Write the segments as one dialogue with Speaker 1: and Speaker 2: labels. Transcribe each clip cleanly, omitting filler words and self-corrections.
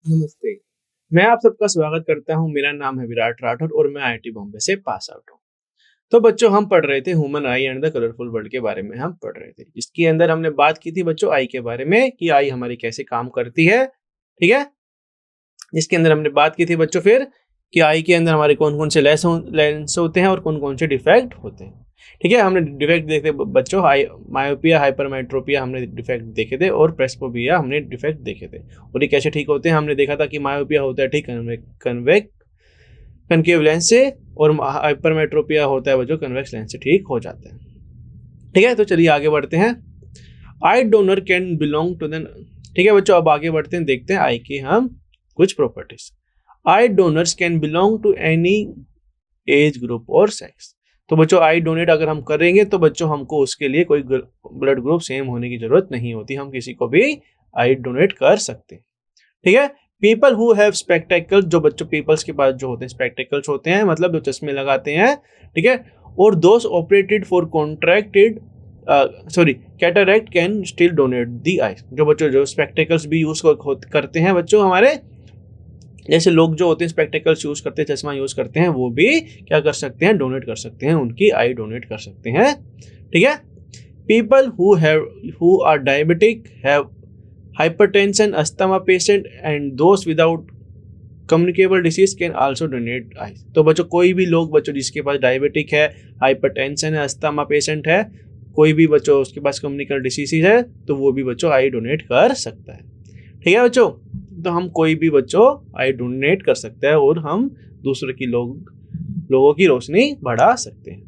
Speaker 1: नमस्ते। मैं आप सबका स्वागत करता हूँ। मेरा नाम है विराट राठौर और मैं आईआईटी बॉम्बे से पास आउट हूँ। तो बच्चों, हम पढ़ रहे थे human I and the colourful world के बारे में हम पढ़ रहे थे। इसके अंदर हमने बात की थी बच्चों आई के बारे में कि आई हमारी कैसे काम करती है, ठीक है? इसके अंदर हमने बात की थी बच्चों फिर कि आई के अंदर हमारे कौन-कौन से लेंस होते हैं और कौन-कौन से डिफेक्ट होते हैं। ठीक है? हमने डिफेक्ट देखे बच्चों, मायोपिया, हाइपरमेट्रोपिया हमने डिफेक्ट देखे थे और प्रेस्बोपिया हमने डिफेक्ट देखे थे। और ये कैसे ठीक होते हैं हमने देखा था कि मायोपिया होता है ठीक कनकेव लेंस से और हाइपरमेट्रोपिया होता है बच्चों कन्वेक्स लेंस से ठीक हो जाता है। ठीक है? तो चलिए आगे बढ़ते हैं। Eye donor can belong to the ठीक है बच्चों, अब आगे बढ़ते हैं, देखते हैं आई की हम कुछ properties. Eye donors can belong to any age group और सेक्स। तो बच्चों आई डोनेट अगर हम करेंगे तो बच्चों हमको उसके लिए कोई ब्लड ग्रुप सेम होने की जरूरत नहीं होती, हम किसी को भी आई डोनेट कर सकते हैं। ठीक है? पीपल हु हैव स्पेक्टेकल्स, जो बच्चों पीपल्स के पास जो होते हैं स्पेक्टेकल्स होते हैं, मतलब जो चश्मे लगाते हैं, ठीक है, और those operated for contracted cataract can still donate the eye. जो बच्चों जो स्पेक्टेकल्स भी यूज करते हैं बच्चों, हमारे जैसे लोग जो होते हैं स्पेक्टेकल्स यूज करते हैं, चश्मा यूज करते हैं, वो भी क्या कर सकते हैं, डोनेट कर सकते हैं, उनकी आई डोनेट कर सकते हैं। ठीक है? People who are diabetic, have hypertension, asthma patient and those without communicable disease can also donate eyes। तो बच्चों कोई भी लोग बच्चों जिसके पास डायबिटिक है, हाइपरटेंशन है, अस्थमा पेशेंट है, कोई भी बच्चों उसके पास कम्युनिकेबल डिसीज है, तो वो भी बच्चों आई डोनेट कर सकता है। ठीक है बच्चों? तो हम कोई भी बच्चों आई डोनेट कर सकता है और हम दूसरे की लोगों की रोशनी बढ़ा सकते हैं।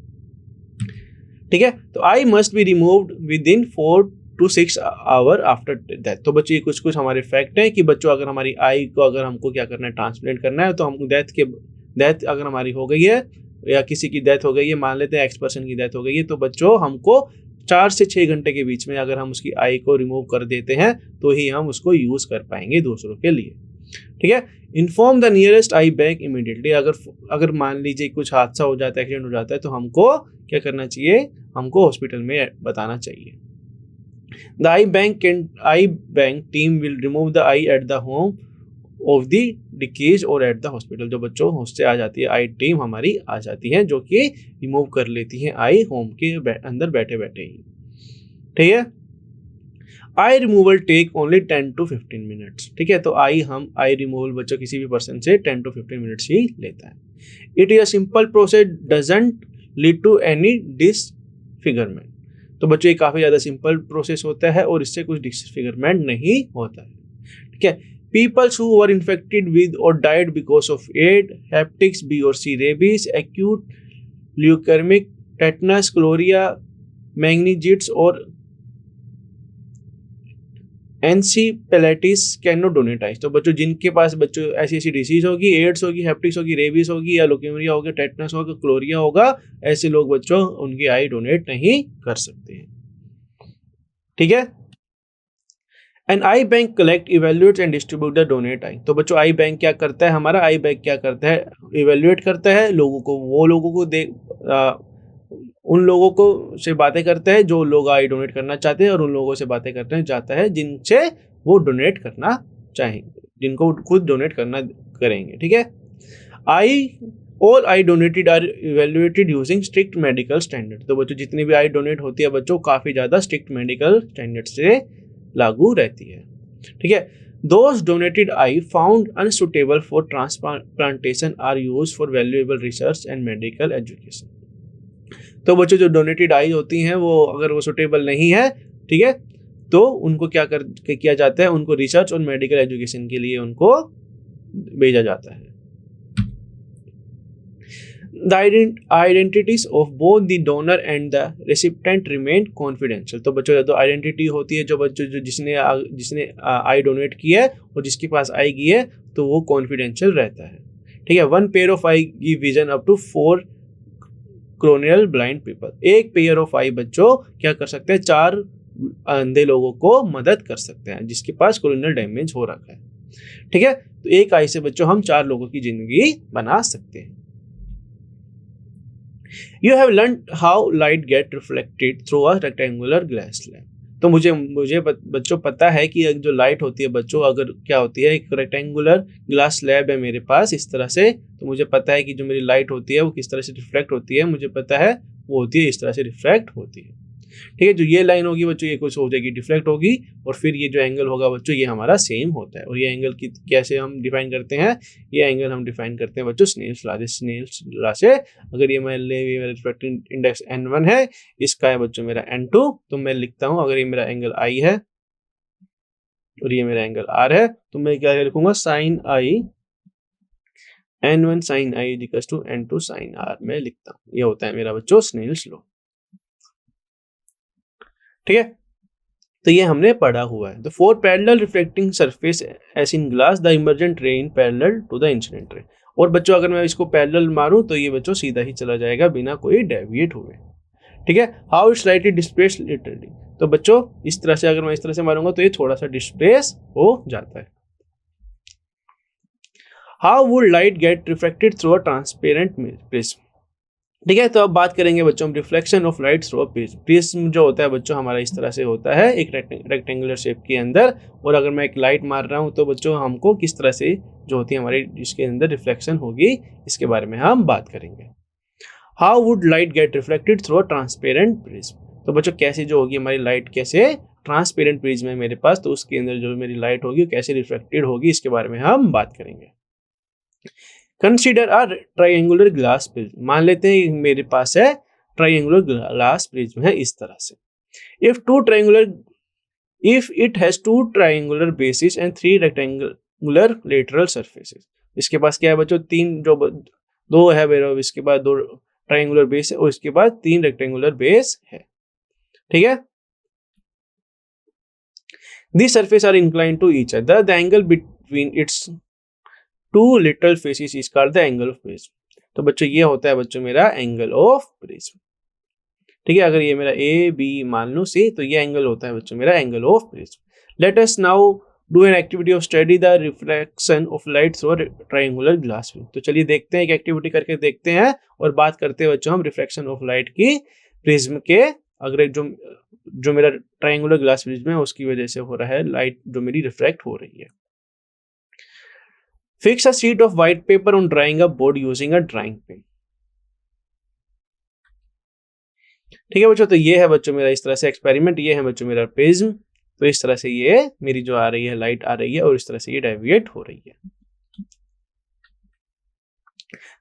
Speaker 1: ठीक है? तो I must be removed with in 4 to 6 hour after death. तो बच्चों ये कुछ कुछ हमारे फैक्ट हैं कि बच्चों अगर हमारी आई को अगर हमको क्या करना है, ट्रांसप्लांट करना है, तो हम डेथ अगर हमारी हो गई है या किसी की डेथ हो गई है, मान लेते हैं एक्स पर्सन की डेथ हो गई है, तो बच्चों हमको 4 से 6 घंटे के बीच में अगर हम उसकी आई को रिमूव कर देते हैं तो ही हम उसको यूज कर पाएंगे दूसरों के लिए। ठीक है? Inform the nearest I bank immediately. अगर मान लीजिए कुछ हादसा हो जाता है, एक्सीडेंट हो जाता है, तो हमको क्या करना चाहिए, हमको हॉस्पिटल में बताना चाहिए। The eye bank team will remove the eye at the home of the deceased or at the hospital। जो बच्चों होश से आ जाती है, आई टीम हमारी आ जाती है जो कि रिमूव कर लेती है आई होम के अंदर बैठे बैठे ही। ठीक है? Eye removal take only 10 to 15 minutes. ठीक है? तो आई रिमूवल बच्चों किसी भी पर्सन से 10 to 15 मिनट्स ही लेता है। It is a simple process, doesn't lead to any disfigurement. तो बच्चों ये काफ़ी ज़्यादा सिंपल प्रोसेस होता है और इससे कुछ डिसफिगरमेंट नहीं होता है। ठीक है? Peoples who were infected with और died because of AIDS, hepatitis B और C, rabies, acute leukaemic, tetanus, cholera, meningitis और encephalitis can not donate eyes. तो बच्चों जिनके पास बच्चों ऐसी ऐसी डिसीज होगी, एड्स होगी, हेपेटिक्स होगी, रेबीज होगी या ल्यूकेमिया होगा, टेटनस होगा, क्लोरिया होगा, ऐसे लोग बच्चों उनकी आई डोनेट नहीं कर सकते हैं। ठीक है? An eye bank collect, evaluate and distribute the donate eye. तो बच्चों आई बैंक क्या करता है, हमारा आई बैंक क्या करता है, इवेल्युएट करता है लोगों को, उन लोगों को से बातें करता है जो लोग आई डोनेट करना चाहते हैं, और उन लोगों से बातें करते जाता है जिनसे वो डोनेट करना चाहेंगे, जिनको खुद डोनेट करना करेंगे। ठीक है? All eye donated are evaluated using strict medical standard. तो बच्चों जितनी भी आई डोनेट होती है बच्चों काफ़ी ज़्यादा स्ट्रिक्ट मेडिकल स्टैंडर्ड से लागू रहती है। ठीक है? Those donated eye found unsuitable for transplantation are used for valuable research and medical education। तो बच्चों जो डोनेटेड आई होती हैं वो अगर वो सुटेबल नहीं है, ठीक है, तो उनको किया जाता है, उनको रिसर्च और मेडिकल एजुकेशन के लिए उनको भेजा जाता है। The identities of both the donor and the recipient remain confidential। तो बच्चों जो आइडेंटिटी होती है जो बच्चों जो जिसने आई डोनेट की है और जिसके पास आई की है, तो वो कॉन्फिडेंशियल रहता है। ठीक है? 1 pair of eye give vision up to 4 corneal blind people. एक पेयर ऑफ आई बच्चों क्या कर सकते हैं, 4 अंधे लोगों को मदद कर सकते हैं जिसके पास क्रोनियल डैमेज हो रखा है। ठीक है? तो एक आई से बच्चों हम 4 लोगों की जिंदगी बना सकते हैं। You have learned how light get reflected through a rectangular glass lamp। तो मुझे बच्चों पता है कि जो लाइट होती है बच्चों, अगर क्या होती है, एक रेक्टेंगुलर ग्लास स्लैब है मेरे पास इस तरह से, तो मुझे पता है कि जो मेरी लाइट होती है वो किस तरह से रिफ्लेक्ट होती है, मुझे पता है वो होती है इस तरह से रिफ्लेक्ट होती है। ठीक है, जो ये लाइन होगी बच्चों ये कुछ हो जाएगी डिफ्लेक्ट होगी, और फिर ये जो एंगल होगा बच्चों ये हमारा सेम होता है। और ये एंगल की कैसे हम डिफाइन करते हैं, ये एंगल हम डिफाइन करते हैं बच्चों स्नेल्स लॉ से। अगर ये मेरा रिफ्रैक्टिव इंडेक्स n1 है, इसका है बच्चों मेरा n2, तो मैं लिखता हूँ अगर ये मेरा एंगल I है और ये मेरा एंगल R है, तो मैं क्या लिखूंगा sine I n1 sine I equals to n2 sine R मैं लिखता हूँ। ये होता है मेरा बच्चों स्नेल्स लॉ। ठीक है, तो ये हमने पढ़ा हुआ है। The four parallel reflecting surfaces in glass, the emergent ray in parallel to the incident ray. और बच्चों अगर मैं इसको पैरेलल मारूं तो ये बच्चों सीधा ही चला जाएगा बिना कोई डेविएट हुए। ठीक है, how it slightly displace literally, तो बच्चों इस तरह से अगर मैं इस तरह से मारूंगा तो ये थोड़ा सा डिस्प्लेस हो जाता है। How would light gate reflected through a transparent prism. ठीक है, तो अब बात करेंगे बच्चों हम reflection of light through a prism. Prism जो होता है बच्चों हमारा इस तरह से होता है एक रेक्टेंगुलर शेप के अंदर, और अगर मैं एक लाइट मार रहा हूं तो बच्चों हमको किस तरह से जो होती है हमारी इसके अंदर रिफ्लेक्शन होगी, इसके बारे में हम बात करेंगे। How would light gate reflected through a transparent prism, तो बच्चों कैसे जो होगी हमारी लाइट, कैसे ट्रांसपेरेंट प्रिज्म है मेरे पास, तो उसके अंदर जो मेरी लाइट होगी कैसे रिफ्लेक्टेड होगी, इसके बारे में हम बात करेंगे। Consider a triangular glass prism, मान लेते हैं मेरे पास है ट्राइंगुलर ग्लास प्रिज्म है इस तरह से। If it has two triangular bases and 3 rectangular lateral surfaces, इसके पास क्या है बच्चों, दो है मेरा, इसके बाद 2 ट्राइंगुलर बेस है और इसके बाद 3 रेक्टेंगुलर बेस है। ठीक है, these surfaces are inclined to each other, the angle between its 2 lateral faces is called the angle of prism। तो बच्चों ये होता है बच्चों मेरा एंगल ऑफ प्रिज्म। ठीक है, अगर ये मेरा ए बी मान लो सी, तो ये एंगल होता है बच्चों मेरा angle of prism. Let us now do an activity of study the reflection of light through triangular glass prism. तो चलिए देखते हैं, एक एक्टिविटी करके देखते हैं और बात करते हैं बच्चों हम रिफ्लेक्शन ऑफ लाइट की प्रिज्म के, अगर जो मेरा ट्राइंगुलर ग्लास प्रिज्म है उसकी वजह से हो रहा है लाइट जो मेरी रिफ्लेक्ट हो रही है। Fix a sheet of white paper on drawing a board using a drawing pen. ठीक है बच्चों, तो ये है बच्चों मेरा इस तरह से एक्सपेरिमेंट, ये है बच्चों मेरा प्रिज्म। तो इस तरह से ये मेरी जो आ रही है लाइट आ रही है और इस तरह से ये डेविएट हो रही है।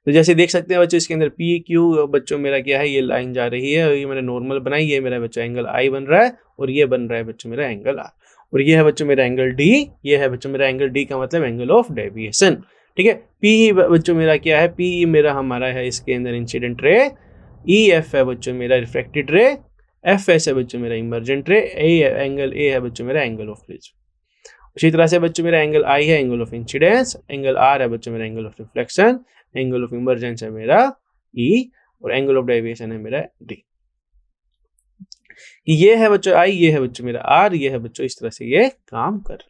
Speaker 1: तो जैसे देख सकते हैं बच्चों इसके अंदर पी क्यू बच्चों मेरा क्या है, ये लाइन जा रही है और ये मैंने नॉर्मल बनाई, ये मेरा बच्चों एंगल आई बन रहा है और ये बन रहा है बच्चों मेरा एंगल आर, और ये है बच्चों मेरा एंगल डी, ये है बच्चों मेरा एंगल डी का मतलब एंगल ऑफ डेविएशन। ठीक है, पी बच्चों मेरा क्या है, पी मेरा हमारा है इसके अंदर इंसिडेंट रे, ई एफ है बच्चों मेरा रिफ्लेक्टेड रे, एफ एस है बच्चों मेरा इमर्जेंट रे, एंगल ए है बच्चों मेरा एंगल ऑफ प्रिज्म। उसी तरह से बच्चों मेरा एंगल आई है angle of incidence, angle r है बच्चों मेरा angle of reflection, angle of emergence है मेरा ई, और एंगल ऑफ डेविएशन है मेरा डी। ये है बच्चों आई, ये है बच्चों मेरा आर, ये है बच्चों इस तरह से ये काम कर।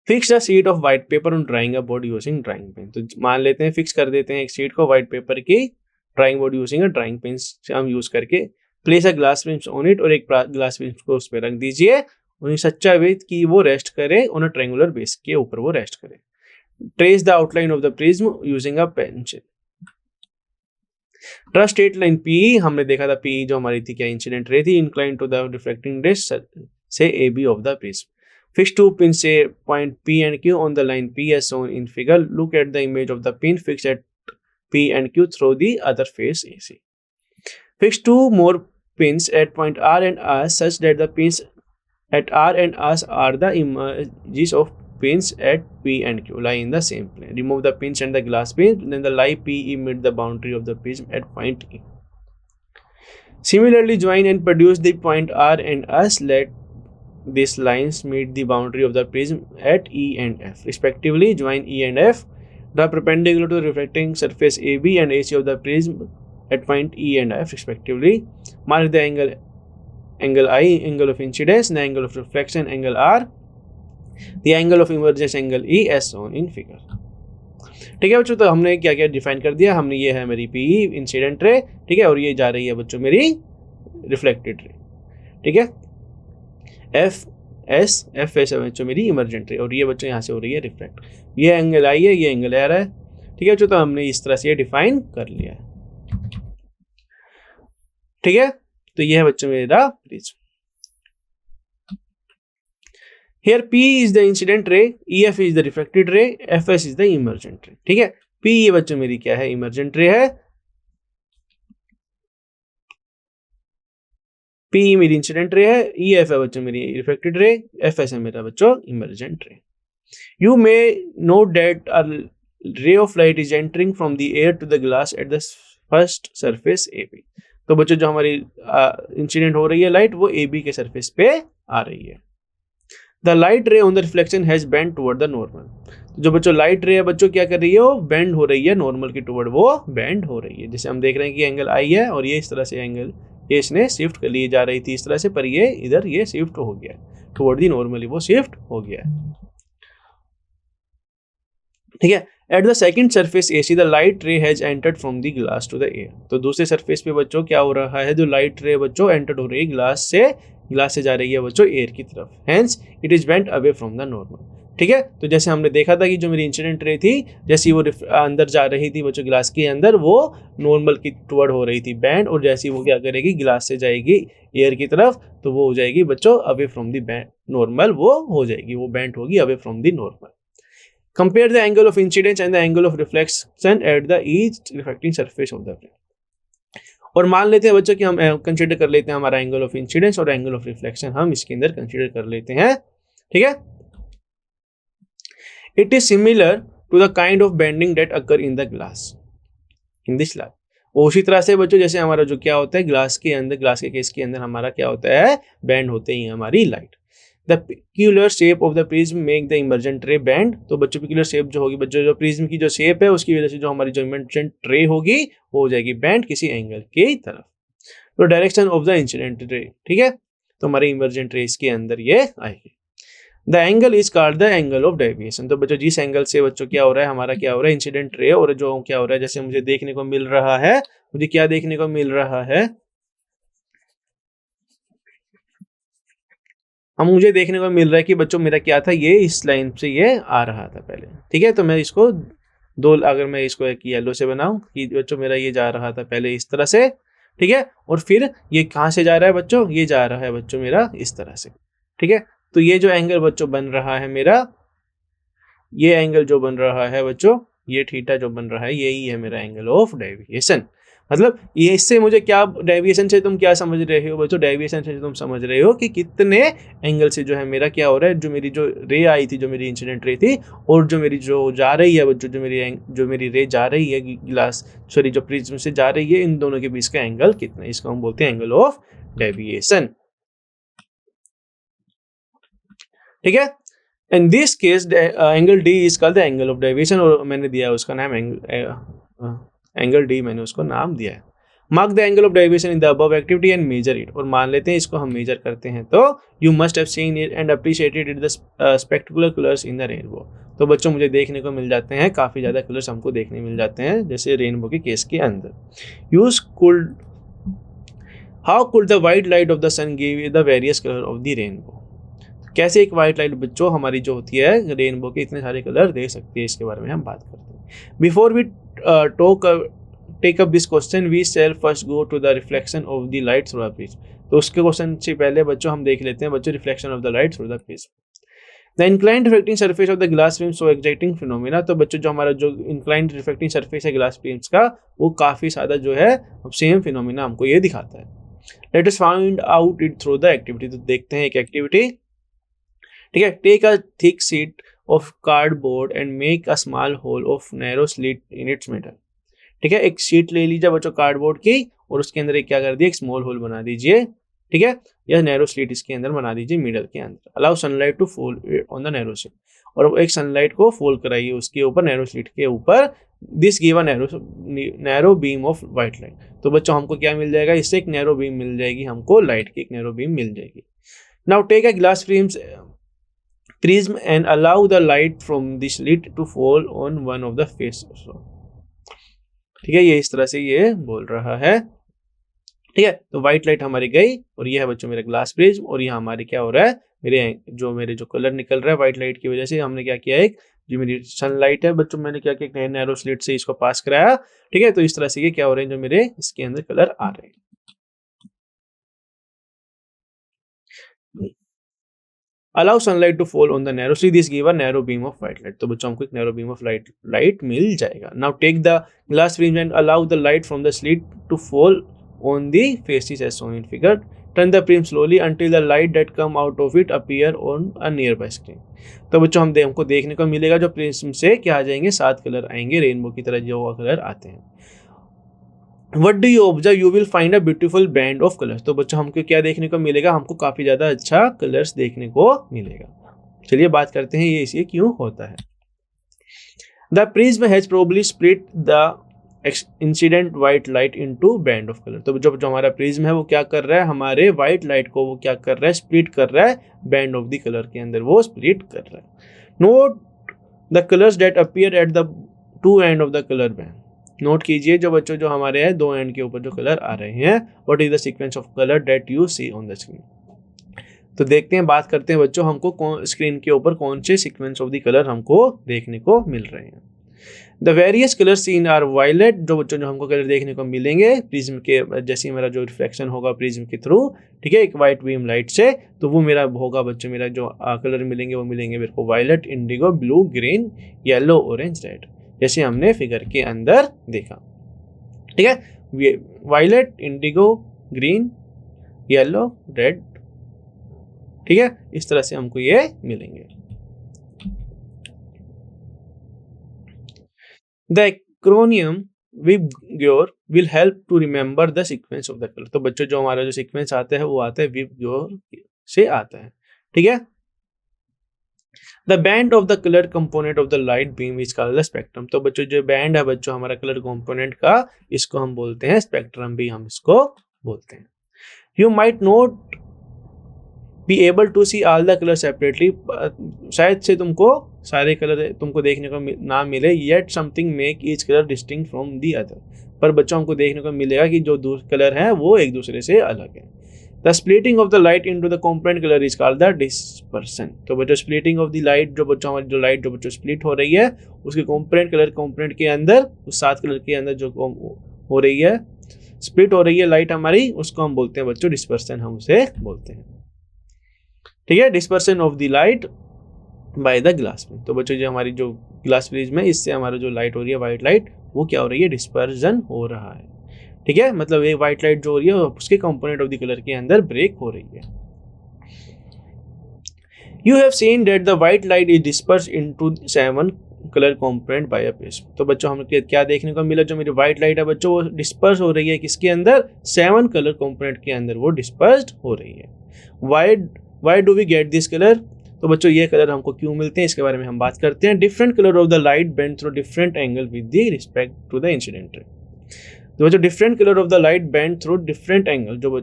Speaker 1: Fix the sheet of white paper on drawing a board using drawing pen. तो मान लेते हैं फिक्स कर देते हैं एक शीट को व्हाइट पेपर की drawing board using a drawing pen से हम यूज करके, place a glass prism on it, और एक ग्लास प्रिज्म को उस पर रख दीजिए, उन्हें सच्चा वेट कि वो रेस्ट करे ऑन अ ट्रायंगुलर बेस के ऊपर वो रेस्ट करे। Trace the outline of the prism using a pencil. ट्रा स्ट्रेट लाइन पी, हमने देखा था पी जो हमारी थी क्या इंसिडेंट रे थी, incline to the reflecting rays से A B of the prism. Fix 2 pins say point P and Q on the line P as shown in figure. Look at the image of the pin fixed at P and Q through the other face AC. Fix 2 more pins at point R and S such that the pins at R and S are the images of pins at P and Q lie in the same plane. Remove the pins and the glass pins, then the lie PE meet the boundary of the prism at point E. Similarly, join and produce the point R and S. Let these lines meet the boundary of the prism at E and F respectively. Join E and F, draw perpendicular to the reflecting surface AB and AC of the prism at point E and F respectively. Mark the angle I, angle of incidence, the angle of reflection angle R, the angle of emergence angle E as shown in figure. ठीक है बच्चों, तो हमने क्या क्या define कर दिया, हमने ये है मेरी पी इंसिडेंट रे, ठीक है, और ये जा रही है बच्चों मेरी रिफ्लेक्टेड रे, ठीक है, एफ एस है बच्चों मेरी इमर्जेंट रे, और ये बच्चों यहाँ से हो रही है रिफ्लेक्ट, ये एंगल आई है, ये एंगल आ रहा है, ठीक है बच्चों, तो हमने इस तरह से ये डिफाइन कर लिया है, ठीक है। तो ये है बच्चों मेरा prism. Here P is the incident ray, EF is the refracted ray, FS is the emergent ray, ठीक है। P ये बच्चों मेरी क्या है, इमर्जेंट रे है, P मेरी इंसिडेंट रे है, EF है बच्चों मेरी रिफ्लेक्टेड रे, FS है मेरा बच्चों इमर्जेंट रे। You may note that a ray of light is entering from the air to the glass at the first surface AB। तो बच्चों जो हमारी इंसिडेंट हो रही है लाइट, वो AB के सरफेस पे आ रही है। The light ray on the reflection has bent toward the normal। जो बच्चों लाइट रे है बच्चों क्या कर रही है, वो बेंड हो रही है नॉर्मल की टुवर्ड, वो बेंड हो रही है। जैसे हम देख रहे हैं कि एंगल आई है और ये इस तरह से एंगल ये इसने शिफ्ट कर लिए जा रही थी इस तरह से, पर ये इधर ये शिफ्ट हो गया टुवर्ड दी नॉर्मली, वो शिफ्ट हो गया, ठीक है। At the second surface AC the light ray has entered from the glass to the air. तो दूसरे सरफेस पे बच्चों क्या हो रहा है, जो लाइट रे बच्चों एंटर्ड हो रही है ग्लास से जा रही है बच्चों एयर की तरफ, hence it is bent away from the normal, ठीक है। तो जैसे हमने देखा था कि जो मेरी इंसिडेंट रे थी, जैसी वो अंदर जा रही थी बच्चों ग्लास के अंदर, वो नॉर्मल की टुवर्ड हो रही थी बैंड, और जैसी वो क्या करेगी ग्लास से जाएगी एयर की तरफ, तो वो हो जाएगी बच्चों away from the band normal, वो हो जाएगी, वो बैंड होगी away from the normal. Compare the angle of incidence and the angle of reflection at the each reflecting surface of the plane। और मान लेते हैं बच्चों कि हम कंसीडर कर लेते हैं हमारा एंगल ऑफ इंसिडेंस और एंगल ऑफ रिफ्लेक्शन हम इसके अंदर कंसीडर कर लेते हैं, ठीक है। It is similar to the kind of bending that occur in the glass in this lab. उसी तरह से बच्चों जैसे हमारा जो क्या होता है ग्लास के केस के अंदर हमारा क्या होता है, बेंड होते ही हमारी light. The peculiar shape of the prism make the emergent ray bend। तो बच्चों peculiar shape जो होगी बच्चों, जो प्रिज्म की जो शेप है उसकी वजह से जो हमारी जो emergent ray होगी वो हो जाएगी बेंड किसी एंगल की तरफ। तो डायरेक्शन ऑफ द इंसिडेंट रे, ठीक है, तो हमारी इमर्जेंट रे इसके अंदर ये आएगी। The angle is called the angle of deviation. तो बच्चों जिस एंगल से बच्चों क्या हो रहा है, हमारा क्या हो रहा है इंसिडेंट रे, और जो क्या हो रहा है, जैसे मुझे देखने को मिल रहा है, मुझे क्या देखने को मिल रहा है, हम मुझे देखने को मिल रहा है कि बच्चों मेरा क्या था, ये इस लाइन से ये आ रहा था पहले, ठीक है। तो मैं इसको अगर मैं इसको एक येलो से बनाऊं कि बच्चों मेरा ये जा रहा था पहले इस तरह से, ठीक है, और फिर ये कहाँ से जा रहा है बच्चों, ये जा रहा है बच्चों मेरा इस तरह से, ठीक है। तो ये जो एंगल बच्चों बन रहा है मेरा, ये एंगल जो बन रहा है बच्चों, ये थीटा जो बन रहा है, यही है मेरा एंगल ऑफ डेविएशन। मतलब ये इससे मुझे क्या, डेविएशन से तुम क्या समझ रहे हो बच्चों, डेविएशन से तुम समझ रहे हो कि कितने एंगल से जो है मेरा क्या हो रहा है, जो मेरी जो रे आई थी, जो मेरी इंसिडेंट रे थी, और जो मेरी जो जा रही है बच्चों, जो मेरी रे जा रही है जो प्रिज्म से जा रही है, इन दोनों के बीच का एंगल कितना है, इसको हम बोलते हैं एंगल ऑफ डेविएशन, ठीक है। In this case angle D is called the angle of deviation, और मैंने दिया उसका नाम एंगल डी, मैंने उसको नाम दिया है। Mark the angle of deviation in the above activity and measure it. और मान लेते हैं इसको हम मेजर करते हैं, तो you must have seen it and appreciated it the spectacular colours in the rainbow. तो बच्चों मुझे देखने को मिल जाते हैं, काफ़ी ज़्यादा कलर्स हमको देखने मिल जाते हैं, जैसे रेनबो के केस के अंदर। How could the white light of the sun give the various colour of the rainbow. कैसे एक वाइट लाइट बच्चों हमारी जो होती है रेनबो के इतने सारे कलर दे सकती है, इसके बारे में हम बात करते हैं। Before we take up this question, we shall first go to the reflection of the light through the prism। तो उसके क्वेश्चन से पहले बच्चों हम देख लेते हैं बच्चों reflection of the light through the prism. The inclined reflecting surface of the glass film so exciting phenomena. तो बच्चों जो हमारा जो इंक्लाइंड रिफ्लेक्टिंग सरफेस है ग्लास फिल्म्स का, वो काफ़ी ज़्यादा जो है सेम फिनोमिना हमको ये दिखाता है। Let us find out it through the activity. तो देखते हैं एक एक्टिविटी, ठीक है। Take a thick sheet of cardboard and make a small hole of narrow slit in its middle. ठीक है, एक शीट ले लीजिए बच्चों कार्डबोर्ड की, और उसके अंदर एक क्या कर दिए, एक स्मॉल होल बना दीजिए, ठीक है, या नैरो स्लिट इसके अंदर बना दीजिए मिडल के अंदर। Allow sunlight to fall on the narrow slit, और एक सनलाइट को फॉल कराइए उसके ऊपर, नैरो स्लिट के ऊपर। This give a narrow beam of white light. तो बच्चों हमको क्या मिल जाएगा, इससे एक नैरो बीम मिल जाएगी हमको, लाइट की एक नैरो बीम मिल जाएगी। Now take a glass frames prism and allow the light from the slit to fall on one of the faces. ठीक है, ये इस तरह से ये बोल रहा है। ठीक है, तो व्हाइट लाइट हमारी गई और ये है बच्चों मेरा ग्लास प्रिज्म, और यहाँ हमारे क्या हो रहा है, मेरे जो कलर निकल रहा है व्हाइट लाइट की वजह से, हमने क्या किया, एक जो मेरी सनलाइट है बच्चों, मैंने क्या किया, नैरो स्लिट से इसको पास कराया। ठीक है, तो इस तरह से ये क्या हो रहे हैं, जो मेरे इसके अंदर कलर आ रहे हैं। Allow sunlight to fall on the narrow slit, this give a narrow beam of white light, तो बच्चों हमको एक नैरो बीम ऑफ लाइट मिल जाएगा। Now take the glass prism and allow the light from the slit to fall on the faces as shown in figure. Turn the prism slowly until the light that come out of it appear on a nearby screen. तो बच्चों हमको देखने को मिलेगा जो prism से क्या आ जाएंगे, 7 कलर आएंगे, रेनबो की तरह जो कलर आते हैं। What do you observe? You will find a beautiful band of colors. तो बच्चों हमको क्या देखने को मिलेगा, हमको काफी ज्यादा अच्छा कलर्स देखने को मिलेगा। चलिए बात करते हैं ये इसे क्यों होता है। The prism has probably split the incident white light into band of colour, तो जो हमारा प्रिज्म है वो क्या कर रहा है, हमारे व्हाइट लाइट को वो क्या कर रहा है, स्प्लिट कर रहा है, बैंड ऑफ द कलर के अंदर वो स्प्लिट कर रहा है। Note the colours that appear at the two end of the colour band, note कीजिए जो बच्चों जो हमारे हैं दो एंड के ऊपर जो कलर आ रहे हैं, what is the sequence of colour that you see on the screen. तो देखते हैं, बात करते हैं बच्चों हमको स्क्रीन के ऊपर कौन से सीक्वेंस ऑफ द कलर हमको देखने को मिल रहे हैं। The various colour seen are violet, जो बच्चों जो हमको कलर देखने को मिलेंगे प्रिज्म के, जैसे मेरा जो रिफ्लेक्शन होगा प्रिज्म के थ्रू, ठीक है, एक वाइट बीम लाइट से, तो वो मेरा होगा बच्चों, मेरा जो कलर मिलेंगे वो मिलेंगे मेरे को violet, indigo, blue, green, yellow, orange, red, जैसे हमने फिगर के अंदर देखा। ठीक है, violet, indigo, green, yellow, red, ठीक है, इस तरह से हमको ये मिलेंगे। The acronym WIBGYOR will help to remember the sequence of the color, तो बच्चों जो हमारा जो सीक्वेंस आता है वो आता है WIBGYOR से आता है। ठीक है, The band of the color component of the light beam is called the spectrum, तो बच्चों जो बैंड है बच्चों हमारा कलर कंपोनेंट का, इसको हम बोलते हैं स्पेक्ट्रम, भी हम इसको बोलते हैं। You might not be able to see all the colors separately, शायद से तुमको सारे कलर तुमको देखने को ना मिले, yet something make each color distinct from the other, पर बच्चों हमको देखने को मिलेगा कि जो दो कलर हैं वो एक दूसरे से अलग हैं। The splitting of the light into the component color is called the dispersion, तो बच्चों स्प्लिटिंग ऑफ द लाइट, जो बच्चों हमारी जो लाइट जो बच्चों स्प्लिट हो रही है उसके कंपोनेंट कलर कंपोनेंट के अंदर, उस 7 कलर के अंदर जो हो रही है, स्प्लिट हो रही है लाइट हमारी, उसको हम बोलते हैं बच्चों डिस्पर्सन, हम उसे बोलते हैं। ठीक है, dispersion of the light by the glass prism, तो बच्चों जो हमारी जो ग्लास प्रिज्म है इससे हमारा जो लाइट हो रही है व्हाइट लाइट, वो क्या हो रही है, डिस्पर्जन हो रहा है। ठीक है, मतलब एक व्हाइट लाइट जो हो रही है उसके कंपोनेंट ऑफ द कलर के अंदर ब्रेक हो रही है। You have seen that the white light is disperse into 7 colour component by a prism, तो बच्चों हमें क्या देखने को मिला, जो मेरी व्हाइट लाइट है बच्चों वो डिस्पर्स हो रही है किसके अंदर, 7 कलर कंपोनेंट के अंदर वो डिस्पर्स्ड हो रही है। Why do we get this color, तो बच्चों ये कलर हमको क्यों मिलते हैं, इसके बारे में हम बात करते हैं। Different colour of the light bend through different angle with the respect to the incident ray, तो बच्चों different colour of the light bend through different angle, जो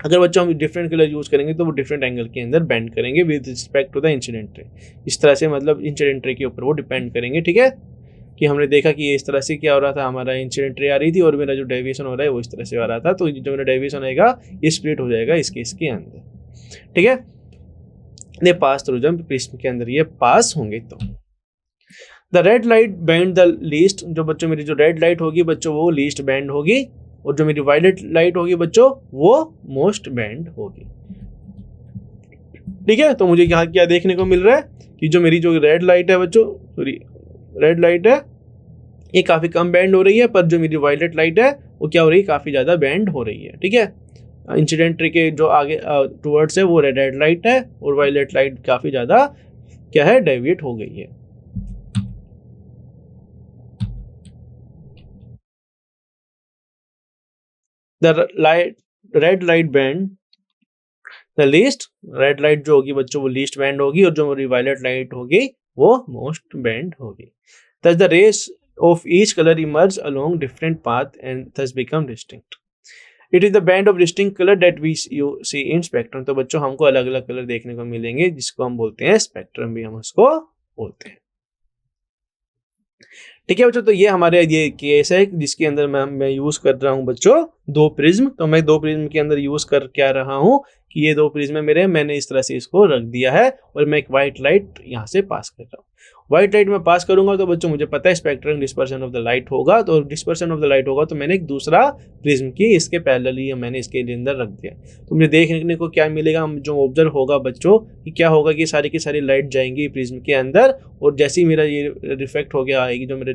Speaker 1: अगर बच्चों हम डिफरेंट कलर यूज करेंगे तो वो डिफरेंट एंगल के अंदर बेंड करेंगे with respect to the incident ray, इस तरह से मतलब इंसिडेंट रे के ऊपर वो डिपेंड करेंगे। ठीक है, कि हमने देखा कि इस तरह से क्या हो रहा था, हमारा इंसिडेंट रे आ रही थी और मेरा जो डेविएशन हो रहा है वो इस तरह से आ रहा था, तो जो मेरा डेविएशन आएगा ये स्प्लिट हो जाएगा इसके अंदर। ठीक है, ये पास थ्रू जब प्रिज्म के अंदर ये पास होंगे तो the red light band the least, जो बच्चों मेरी जो रेड लाइट होगी बच्चों वो लीस्ट बैंड होगी, और जो मेरी वायलेट लाइट होगी बच्चों वो मोस्ट बैंड होगी। ठीक है, तो मुझे यहाँ क्या देखने को मिल रहा है कि जो मेरी जो रेड लाइट है बच्चों, सॉरी रेड लाइट है ये काफी कम बैंड हो रही है, पर जो मेरी वायलेट लाइट है वो क्या हो रही है, काफी ज्यादा बैंड हो रही है। ठीक है, इंसिडेंट रे के जो आगे टुवर्ड्स है वो रेड लाइट है, और वायलेट लाइट काफी ज्यादा क्या है, डेविएट हो गई है। The red light band the least, red light जो होगी बच्चों वो लीस्ट बैंड होगी, और जो मेरी वायलेट लाइट होगी वो मोस्ट बैंड होगी। Thus the rays of each color emerge along different path and thus become distinct. It is the band of distinct colour that we you see in spectrum. तो बच्चों हमको अलग अलग colour देखने को मिलेंगे जिसको हम बोलते हैं स्पेक्ट्रम, भी हम उसको बोलते हैं। ठीक है बच्चों, तो ये हमारे ये केस है जिसके अंदर मैं यूज कर रहा हूँ बच्चों दो प्रिज्म। तो मैं दो प्रिज्म के अंदर यूज कर क्या रहा हूँ कि ये दो प्रिज्म मेरे, मैंने इस तरह से इसको रख दिया है और मैं एक व्हाइट लाइट यहाँ से पास कर रहा हूँ। व्हाइट लाइट में पास करूंगा तो बच्चों मुझे पता है spectrum dispersion of the light होगा, तो डिस्पर्शन ऑफ द लाइट होगा तो मैंने एक दूसरा प्रिज्म की इसके पैरेलली मैंने इसके अंदर रख दिया। तो मुझे देखने को क्या मिलेगा, जो ऑब्जर्व होगा बच्चों कि क्या होगा कि सारी की सारी लाइट जाएंगी प्रिज्म के अंदर, और जैसे ही मेरा ये रिफ्लेक्ट हो गया आएगी, जो मेरे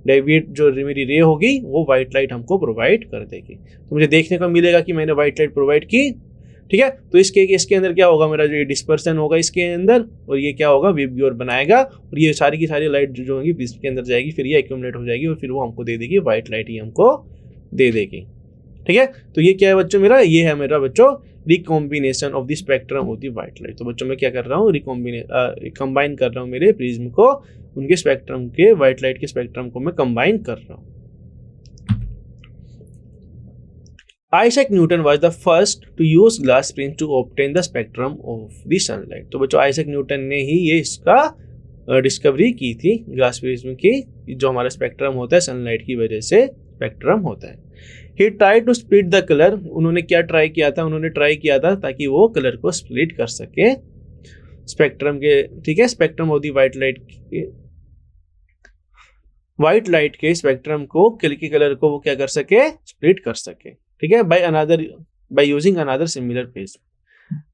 Speaker 1: डेविएट जो मेरी रे होगी वो व्हाइट लाइट हमको प्रोवाइड कर देगी। तो मुझे देखने को मिलेगा कि मैंने व्हाइट लाइट प्रोवाइड की। ठीक है, तो इसके अंदर क्या होगा, मेरा जो ये डिस्पर्सन होगा इसके अंदर, और ये क्या होगा वेव ग्योर बनाएगा, और ये सारी की सारी लाइट जो होगी इसके अंदर जाएगी, फिर ये एक्यूमुलेट हो जाएगी और फिर वो हमको दे देगी व्हाइट लाइट ही हमको दे देगी। ठीक है, तो ये क्या है बच्चों मेरा, ये है मेरा बच्चों recombination of the spectrum of the white light. तो बच्चों मैं क्या कर रहा हूँ, कंबाइन कर रहा हूँ मेरे प्रिज्म को, उनके स्पेक्ट्रम के व्हाइट लाइट के स्पेक्ट्रम को मैं कंबाइन कर रहा हूँ। Isaac Newton was the first to use glass prism to obtain the spectrum of the sunlight। तो बच्चों आइजैक न्यूटन ने ही ये इसका डिस्कवरी की थी ग्लास प्रिज्म की, जो हमारा स्पेक्ट्रम होता है सनलाइट की वजह से स्पेक्ट्रम होता है। He tried to split the color। उन्होंने क्या ट्राई किया था, उन्होंने ट्राई किया था ताकि वो कलर को स्प्लिट कर सके स्पेक्ट्रम के। ठीक है, spectrum of the white light के स्पेक्ट्रम को के कलर को वो क्या कर सके, स्प्लिट कर सके। ठीक है, by using another similar prism।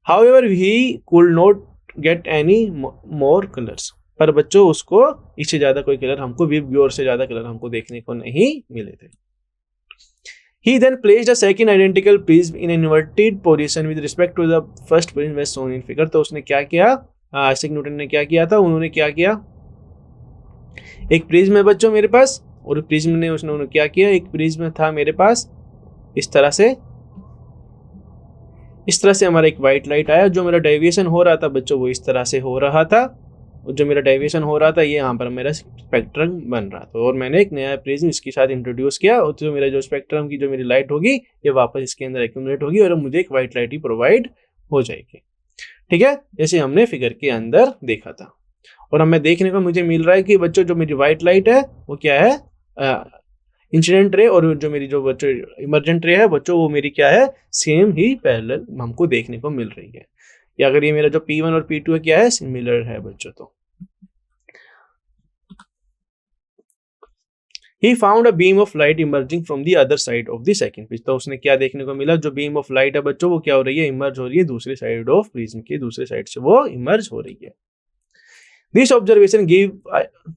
Speaker 1: However, he could not get any more colors। पर बच्चों उसको इससे ज्यादा कोई कलर हमको वेव ग्योर से ज्यादा कलर हमको देखने को नहीं मिले थे। He then placed a second identical prism in an inverted position with respect to the first prism as shown in figure। तो उसने क्या किया, आइजैक न्यूटन ने क्या किया था, उन्होंने क्या किया, एक प्रिज्म है बच्चों मेरे पास, और प्रिज्म ने उन्होंने क्या किया, एक प्रिज्म था मेरे पास इस तरह से हमारा एक व्हाइट लाइट आया, जो मेरा डेविएशन हो रहा था बच्चों वो इस तरह से हो रहा था, और जो मेरा डेविएशन हो रहा था ये यहाँ पर मेरा स्पेक्ट्रम बन रहा था, और मैंने एक नया प्रिज्म इसके साथ इंट्रोड्यूस किया, और जो मेरा जो स्पेक्ट्रम की जो मेरी लाइट होगी ये वापस इसके अंदर एक्यूमुलेट होगी और मुझे एक व्हाइट लाइट ही प्रोवाइड हो जाएगी। ठीक है, जैसे हमने फिगर के अंदर देखा था। और हमें देखने को मुझे मिल रहा है कि बच्चों जो मेरी व्हाइट लाइट है वो क्या है, इंसिडेंट रे, और जो मेरी जो बच्चों इमर्जेंट रे है बच्चों वो मेरी क्या है, सेम ही पैरेलल हमको देखने को मिल रही है। या अगर ये मेरा जो P1 और P2 है क्या है, सिमिलर है बच्चों। तो He found a beam of light emerging from the other side of the second prism। तो उसने क्या देखने को मिला, जो बीम ऑफ लाइट है बच्चों वो क्या हो रही है, इमर्ज हो रही है दूसरी साइड ऑफ प्रिज्म की, दूसरी साइड से वो इमर्ज हो रही है। This observation gave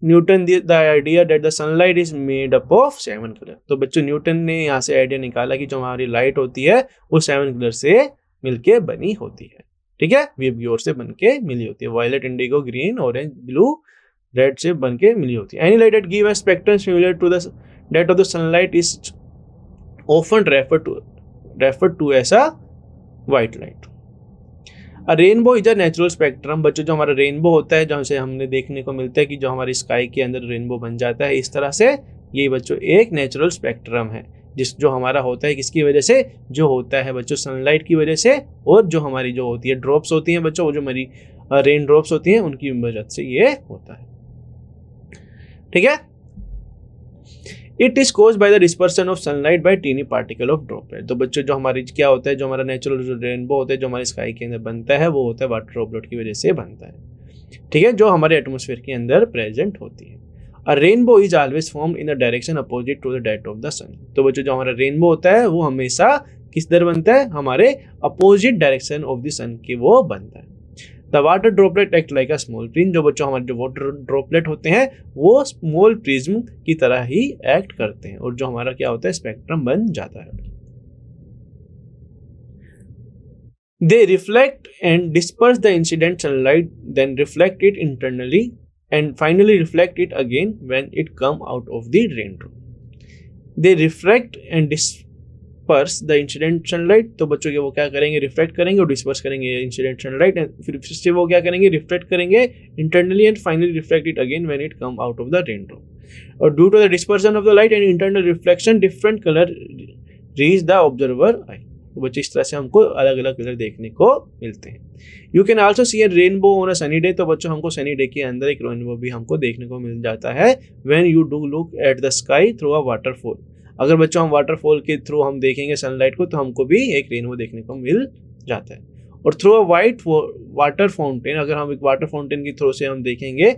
Speaker 1: Newton the idea that the sunlight is made up of 7 colors। तो बच्चों न्यूटन ने यहाँ से आइडिया निकाला कि जो हमारी लाइट होती है वो 7 कलर से मिलके बनी होती है। ठीक है, वेव ग्योर से बनके मिली होती है, violet, indigo, green, orange, blue, red से बनके मिली होती है। Any light that give a spectrum similar to that of the sunlight is often referred to as a white light। Rainbow is a natural spectrum. बच्चों जो हमारा rainbow होता है, जहाँ से हमने देखने को मिलता है कि जो हमारी स्काई के अंदर रेनबो बन जाता है इस तरह से, ये बच्चों एक नेचुरल स्पेक्ट्रम है जो हमारा होता है किसकी वजह से, जो होता है बच्चों सनलाइट की वजह से, और जो हमारी जो होती है ड्रॉप्स होती हैं बच्चों, वो जो हमारी रेन ड्रॉप्स होती हैं उनकी वजह से ये होता है। ठीक है, it is caused by the dispersion of sunlight by tiny particle of droplet. तो बच्चों जो हमारी क्या होता है, जो हमारा नेचुरल जो रेनबो होता है जो हमारी स्काई के अंदर बनता है वो होता है वाटर ड्रॉपलेट की वजह से बनता है। ठीक है, जो हमारे एटमॉस्फेयर के अंदर प्रेजेंट होती है। A rainbow is always formed in the direction opposite to the that of the sun. तो बच्चों जो हमारा रेनबो होता है वो हमेशा किस तरह बनता है, हमारे अपोजिट डायरेक्शन ऑफ द सन के वो बनता है। The water droplet act like a small prism. जो बच्चों हमारे जो वाटर ड्रॉपलेट होते हैं वो स्मॉल प्रिज्म की तरह ही एक्ट करते हैं, और जो हमारा क्या होता है स्पेक्ट्रम बन जाता है। They reflect and disperse the incident sunlight, then reflect it internally and finally reflect it again when it come out of the raindrop। they refract and disperse the incident sunlight। तो बच्चों के वो क्या करेंगे, reflect करेंगे और disperse करेंगे incident sunlight, फिर से वो क्या करेंगे, रिफ्लेक्ट करेंगे internally and finally reflect it again when it come out of the raindrop। और due to the dispersion of the light and internal reflection different color reach the observer eye. तो बच्चों इस तरह से हमको अलग अलग कलर देखने को मिलते हैं। You can also see A rainbow on a sunny day. तो बच्चों हमको सनी डे के अंदर एक रेनबो भी हमको देखने को मिल जाता है। When you do look at the sky through a waterfall. अगर बच्चों हम वाटरफॉल के थ्रू हम देखेंगे सनलाइट को तो हमको भी एक रेनबो देखने को मिल जाता है। और through a white water fountain, अगर हम एक वाटर फाउंटेन के थ्रू से हम देखेंगे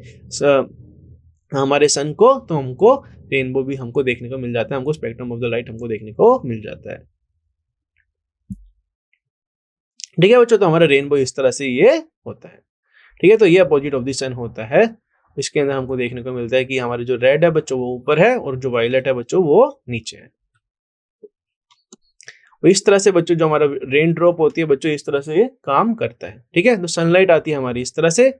Speaker 1: हमारे सन को तो हमको रेनबो भी हमको देखने को मिल जाता है, हमको स्पेक्ट्रम ऑफ द लाइट हमको देखने को मिल जाता है। ठीक है बच्चों, तो हमारा रेनबो इस तरह से ये होता है। ठीक है, तो ये अपोजिट ऑफ द सन होता है। इसके अंदर हमको देखने को मिलता है कि हमारे जो रेड है बच्चों वो ऊपर है और जो वायलेट है बच्चों वो नीचे है। इस तरह से बच्चों जो हमारा रेन ड्रॉप होती है बच्चों इस तरह से ये काम करता है। ठीक है, तो सनलाइट आती है हमारी इस तरह से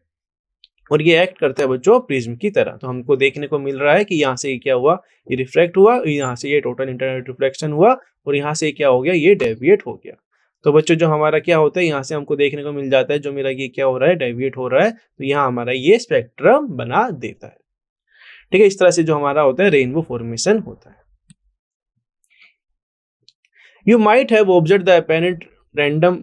Speaker 1: और ये एक्ट करता है बच्चों प्रिज्म की तरह। तो हमको देखने को मिल रहा है कि यहाँ से ये क्या हुआ, ये रिफ्लेक्ट हुआ, यहाँ से ये टोटल इंटरनल रिफ्लेक्शन हुआ और यहाँ से क्या हो गया, ये डेविएट हो गया। तो बच्चों जो हमारा क्या होता है यहाँ से हमको देखने को मिल जाता है जो मेरा ये क्या हो रहा है, डेविएट हो रहा है, तो यहाँ हमारा ये स्पेक्ट्रम बना देता है। ठीक है, इस तरह से जो हमारा होता है रेनबो फॉर्मेशन होता है। You might have observed the apparent random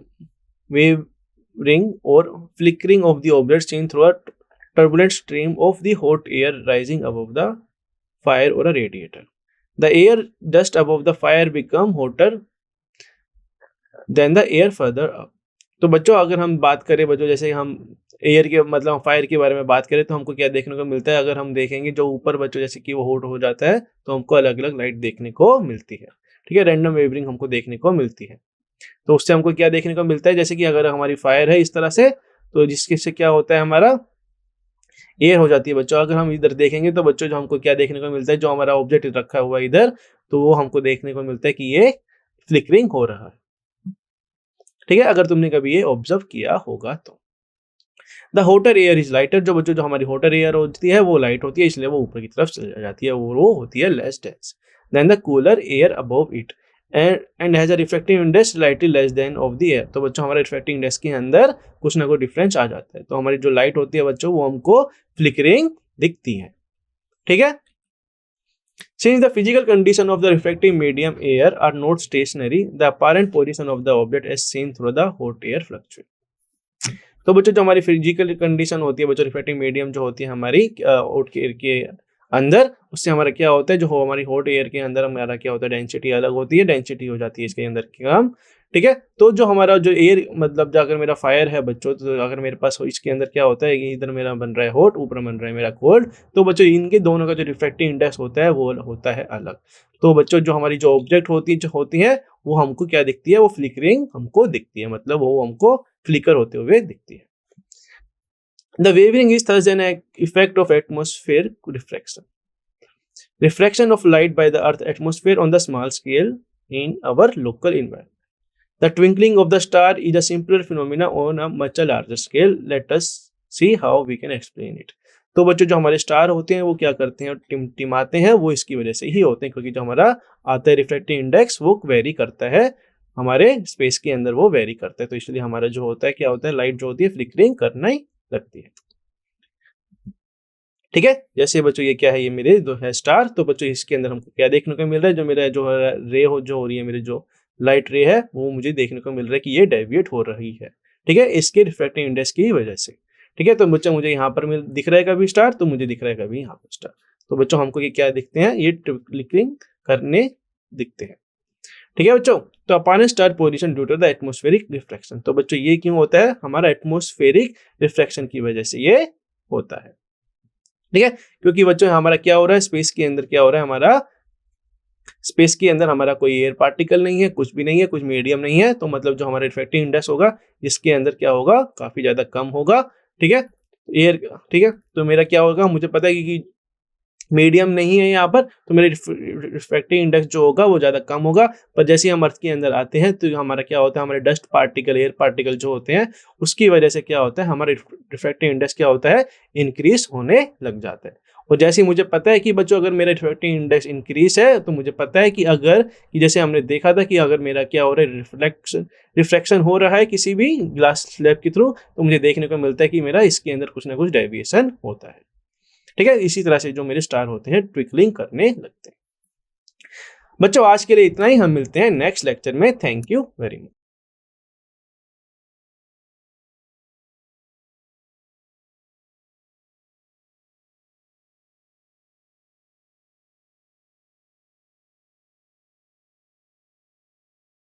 Speaker 1: wavering or flickering of the object seen through a turbulent stream of the hot air rising above the fire or a radiator. The air just above the fire become hotter than the air further up. तो बच्चों अगर हम बात करें बच्चों जैसे हम air के मतलब फायर के बारे में बात करें तो हमको क्या देखने को मिलता है, अगर हम देखेंगे जो ऊपर बच्चों जैसे कि वो हॉट हो जाता है तो हमको अलग अलग लाइट देखने को मिलती है। ठीक है, रैंडम वेवरिंग हमको देखने को मिलती है। तो उससे हमको क्या देखने को मिलता है, जैसे कि अगर हमारी फायर है इस तरह से तो जिसके से क्या होता है हमारा एयर हो जाती है बच्चों। अगर हम इधर देखेंगे तो बच्चों जो हमको क्या देखने को मिलता है, जो हमारा ऑब्जेक्ट रखा हुआ है इधर तो वो हमको देखने को मिलता है कि ये फ्लिकरिंग हो रहा है। ठीक है, अगर तुमने कभी ये ऑब्जर्व किया होगा तो। The voter air is lighter. जो बच्चों जो हमारी होटर एयर होती है वो लाइट होती है इसलिए वो ऊपर की तरफ चली जाती है, वो होती है less dense then the cooler air above it and has a reflecting index slightly less than of the air. तो बच्चों हमारे रिफ्लेक्टिंग इंडेक्स के अंदर कुछ ना कुछ डिफरेंस आ जाता है, तो हमारी जो लाइट होती है बच्चों वो हमको फ्लिकरिंग दिखती है। ठीक है, since the physical condition of the reflecting medium air are not stationary, the apparent position of the object is seen through the hot air fluctuate। तो बच्चों जो हमारी फिजिकल कंडीशन होती है बच्चों रिफ्लेक्टिंग मीडियम जो होती है हमारी हॉट एयर के अंदर, उससे हमारा क्या होता है जो हमारी हॉट एयर के अंदर हमारा क्या होता है डेंसिटी अलग होती है, डेंसिटी हो जाती है इसके अंदर कम। ठीक है, तो जो हमारा जो एयर मतलब जो अगर मेरा फायर है बच्चों तो अगर मेरे पास इसके अंदर क्या होता है इधर मेरा बन रहा है हॉट ऊपर बन रहा है मेरा कोल्ड, तो बच्चों इनके दोनों का जो रिफ्लेक्टिंग इंडेक्स होता है वो होता है अलग। तो बच्चों जो हमारी जो ऑब्जेक्ट होती है वो हमको क्या दिखती है, वो फ्लिकरिंग हमको दिखती है, मतलब वो हमको फ्लिकर होते हुए दिखती है। The wavering is thus an effect of atmospheric refraction. Refraction of light by the Earth's atmosphere on the small scale in our local environment. The twinkling of the star is a simpler phenomena on a much larger scale. Let us see how we can explain it. तो बच्चों जो हमारे star होते हैं वो क्या करते हैं, टिमटिमाते हैं, वो इसकी वजह से ही होते हैं क्योंकि जो हमारा आता है रिफ्लेक्टिंग इंडेक्स वो वेरी करता है, हमारे स्पेस के अंदर वो वेरी करता है, तो इसलिए हमारा जो होता है क्या होता है लाइट जो होती है फ्लिकरिंग करना ही लगती है। ठीक है, जैसे बच्चों ये क्या है, ये मेरे दो है स्टार, तो बच्चों इसके अंदर हमको क्या देखने को मिल रहा है, जो मेरा जो रे हो रही है मेरी जो लाइट रे है वो मुझे देखने को मिल रहा है कि ये डेविएट हो रही है। ठीक है, इसके रिफ्लेक्टिंग इंडेक्स की वजह से। ठीक है, तो बच्चों मुझे यहाँ पर दिख रहा है कभी स्टार तो मुझे दिख रहा है कभी यहाँ पर स्टार, तो बच्चों हमको ये क्या दिखते हैं, ये फ्लिकरिंग करने दिखते हैं। ठीक है बच्चों, तो upon star position due to the atmospheric reflection. तो बच्चों ये क्यों होता है, हमारा एटमॉस्फेरिक रिफ्लेक्शन की वजह से ये होता है। ठीक है, क्योंकि बच्चों हमारा क्या हो रहा है स्पेस के अंदर, क्या हो रहा है हमारा स्पेस के अंदर हमारा कोई एयर पार्टिकल नहीं है, कुछ भी नहीं है, कुछ मीडियम नहीं है, तो मतलब जो हमारा रिफ्लेक्टिंग इंडेक्स होगा इसके अंदर क्या होगा काफी ज्यादा कम होगा। ठीक है, एयर, ठीक है, तो मेरा क्या होगा, मुझे पता है कि मीडियम नहीं है यहाँ पर, तो मेरे रिफ्लेक्टिंग इंडेक्स जो होगा वो ज़्यादा कम होगा। पर जैसे हम अर्थ के अंदर आते हैं तो हमारा क्या होता है, हमारे डस्ट पार्टिकल एयर पार्टिकल जो होते हैं उसकी वजह से क्या होता है हमारा रिफ्लेक्टिंग इंडेक्स क्या होता है इंक्रीज होने लग जाता है। और जैसे मुझे पता है कि बच्चों अगर मेरा रिफ्लेक्टिंग इंडेक्स इंक्रीज है तो मुझे पता है कि अगर कि जैसे हमने देखा था कि अगर मेरा क्या हो रहा है रिफ्लेक्शन हो रहा है किसी भी ग्लास स्लैब के थ्रू, तो मुझे देखने को मिलता है कि मेरा इसके अंदर कुछ ना कुछ डेविएशन होता है। ठीक है, इसी तरह से जो मेरे स्टार होते हैं ट्विकलिंग करने लगते हैं। बच्चों आज के लिए इतना ही, हम मिलते हैं नेक्स्ट लेक्चर में। Thank you very much.